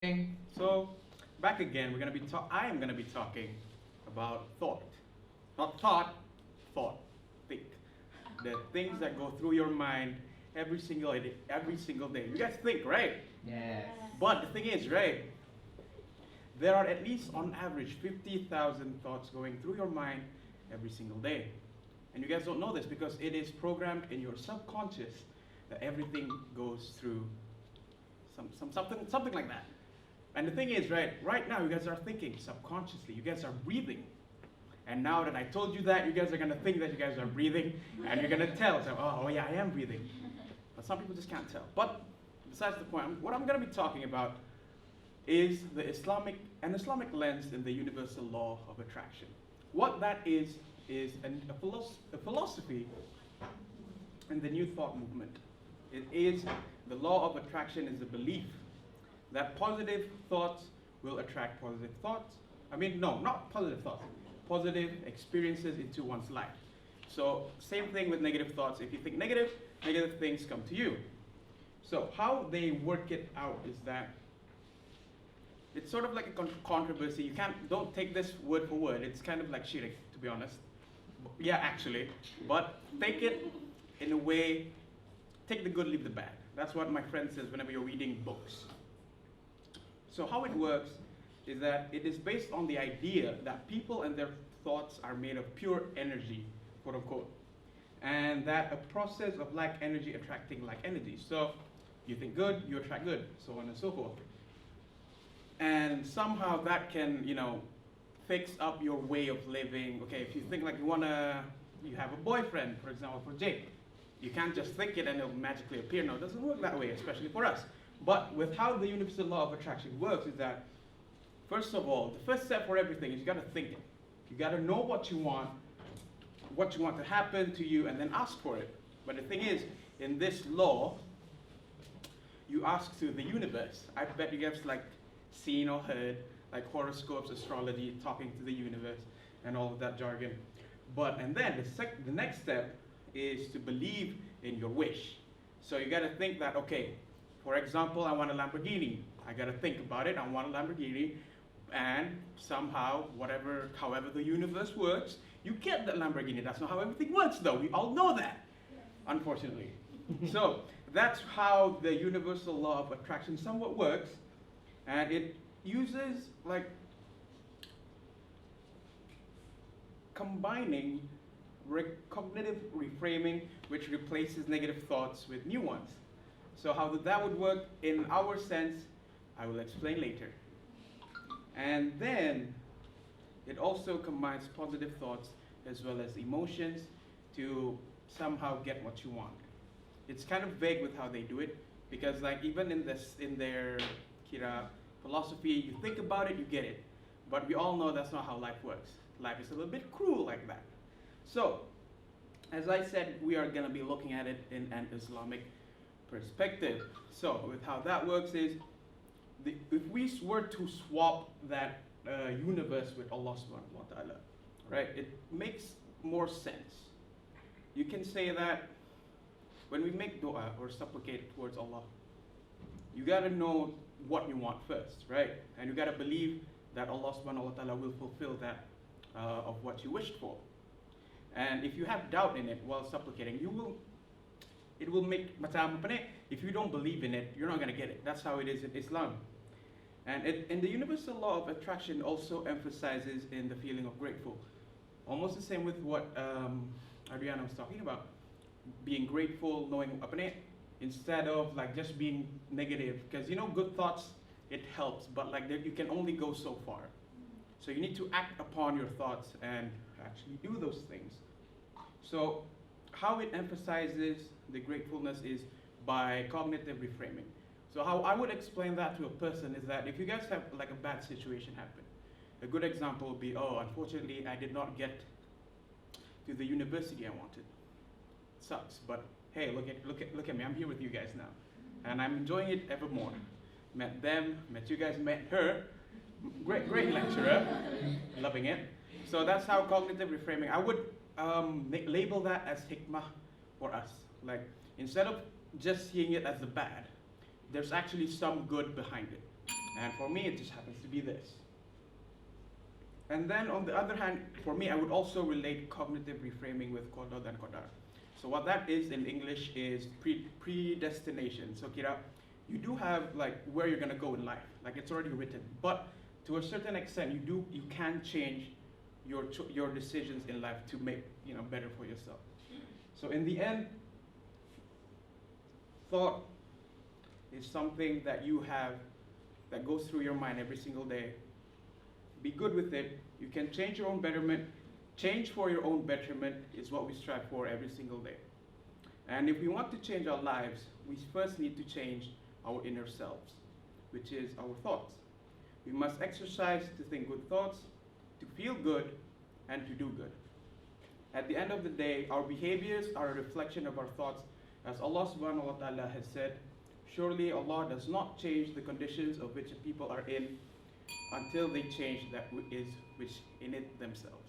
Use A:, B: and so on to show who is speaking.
A: So back again, I am gonna be talking about thought, not thought, thought, think. The things that go through your mind every single day. You guys think, right?
B: Yes.
A: But the thing is, right? There are at least on average 50,000 thoughts going through your mind every single day. And you guys don't know this because it is programmed in your subconscious that everything goes through something like that. And the thing is, right now you guys are thinking subconsciously, you guys are breathing. And now that I told you that, you guys are gonna think that you guys are breathing, and you're gonna tell, so, oh yeah, I am breathing. But some people just can't tell. But besides the point, what I'm gonna be talking about is the Islamic lens in the universal law of attraction. What that is a philosophy in the New Thought movement. It is the law of attraction is a belief that positive thoughts will attract positive thoughts. I mean, no, not positive thoughts, positive experiences into one's life. So same thing with negative thoughts. If you think negative, negative things come to you. So how they work it out is that it's sort of like a controversy. Don't take this word for word. It's kind of like shirk, to be honest. Yeah, actually. But take it in a way, take the good, leave the bad. That's what my friend says whenever you're reading books. So how it works is that it is based on the idea that people and their thoughts are made of pure energy, quote unquote. And that a process of like energy attracting like energy. So you think good, you attract good, so on and so forth. And somehow that can, fix up your way of living. Okay, if you think like you have a boyfriend, for example, for Jake, you can't just think it and it'll magically appear. No, it doesn't work that way, especially for us. But with how the universal law of attraction works is that, first of all, the first step for everything is you gotta think it. You gotta know what you want to happen to you, and then ask for it. But the thing is, in this law, you ask to the universe. I bet you guys like seen or heard like horoscopes, astrology, talking to the universe, and all of that jargon. And then the next step is to believe in your wish. So you gotta think that, okay, for example, I want a Lamborghini. I gotta think about it, I want a Lamborghini, and somehow, however the universe works, you get that Lamborghini. That's not how everything works though, we all know that, unfortunately. So that's how the universal law of attraction somewhat works, and it uses like combining cognitive reframing, which replaces negative thoughts with new ones. So how that would work in our sense, I will explain later. And then it also combines positive thoughts as well as emotions to somehow get what you want. It's kind of vague with how they do it, because like even in their Kira philosophy, you think about it, you get it. But we all know that's not how life works. Life is a little bit cruel like that. So, as I said, we are going to be looking at it in an Islamic perspective. So, with how that works is, if we were to swap that universe with Allah subhanahu wa ta'ala, right, it makes more sense. You can say that when we make dua or supplicate towards Allah, you got to know what you want first, right? And you got to believe that Allah subhanahu wa ta'ala will fulfill that of what you wished for. And if you have doubt in it while supplicating, it will make if you don't believe in it, you're not going to get it. That's how it is in Islam. And the universal law of attraction also emphasizes in the feeling of grateful. Almost the same with what Adriana was talking about. Being grateful, knowing instead of like just being negative. Because good thoughts, it helps, but like you can only go so far. So you need to act upon your thoughts and actually do those things. So how it emphasizes the gratefulness is by cognitive reframing. So how I would explain that to a person is that if you guys have like a bad situation happen, a good example would be, oh, unfortunately I did not get to the university I wanted. It sucks, but hey, look at me, I'm here with you guys now. And I'm enjoying it ever more. Met them, met you guys, met her. Great lecturer, loving it. So that's how cognitive reframing, I would label that as hikmah for us. Like, instead of just seeing it as the bad, there's actually some good behind it. And for me, it just happens to be this. And then on the other hand, for me, I would also relate cognitive reframing with qadar and qadar. So what that is in English is predestination. So kira, you do have like where you're gonna go in life, like it's already written. But to a certain extent, you can change your decisions in life to make better for yourself. So in the end, thought is something that you have that goes through your mind every single day. Be good with it. You can change your own betterment. Change for your own betterment is what we strive for every single day. And if we want to change our lives, we first need to change our inner selves, which is our thoughts. We must exercise to think good thoughts, to feel good, and to do good. At the end of the day, our behaviors are a reflection of our thoughts. As Allah subhanahu wa ta'ala has said, surely Allah does not change the conditions of which people are in until they change that which in it themselves.